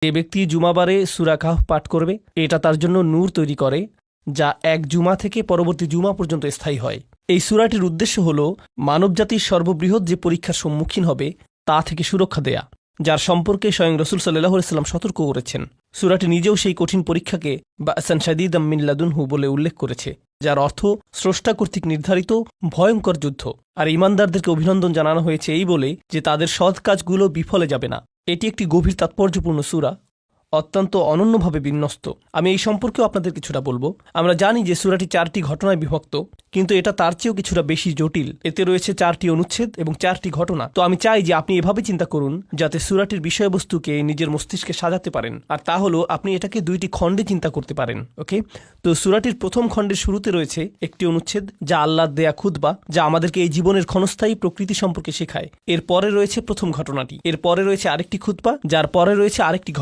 যে ব্যক্তি জুমাবারে সূরা কাহফ পাঠ করবে এটা তার জন্য নূর তৈরি করে, যা এক জুমা থেকে পরবর্তী জুমা পর্যন্ত স্থায়ী হয়। এই সূরাটির উদ্দেশ্য হল মানবজাতির সর্ববৃহৎ যে পরীক্ষার সম্মুখীন হবে তা থেকে সুরক্ষা দেয়া, যার সম্পর্কে স্বয়ং রাসূল সাল্লাল্লাহু আলাইহি ওয়াসাল্লাম সতর্ক করেছেন। সূরাটি নিজেও সেই কঠিন পরীক্ষাকে বা'সান শাদীদাম মিন লাদুনহু বলে উল্লেখ করেছে, যার অর্থ স্রষ্টা কর্তৃক নির্ধারিত ভয়ঙ্কর যুদ্ধ। আর ঈমানদারদেরকে অভিনন্দন জানানো হয়েছে এই বলে যে তাদের সৎ কাজগুলো বিফলে যাবে না। এটি একটি গভীর তাৎপর্যপূর্ণ সূরা, অত্যন্ত অনন্যভাবে বিন্যস্ত। আমি এই সম্পর্কেও আপনাদের কিছুটা বলবো। আমরা জানি যে সূরাটি 4টি ঘটনায় বিভক্ত, কিন্তু এটা তার চেয়েও কিছুটা বেশি জটিল। এতে রয়েছে 4টি অনুচ্ছেদ এবং 4টি ঘটনা। তো আমি চাই যে আপনি এভাবে চিন্তা করুন যাতে সূরাটির বিষয়বস্তুকে নিজের মস্তিষ্কে সাজাতে পারেন, আর তা হলো আপনি এটাকে 2টি খণ্ডে চিন্তা করতে পারেন। ওকে, তো সূরাটির প্রথম খণ্ডের শুরুতে রয়েছে একটি অনুচ্ছেদ যা আল্লাহর দেয়া খুতবা, যা আমাদেরকে এই জীবনের ক্ষণস্থায়ী প্রকৃতি সম্পর্কে শেখায়। এর পরে রয়েছে প্রথম ঘটনাটি, এর পরে রয়েছে আরেকটি খুতবা, যার পরে রয়েছে আরেকটি ঘটনা।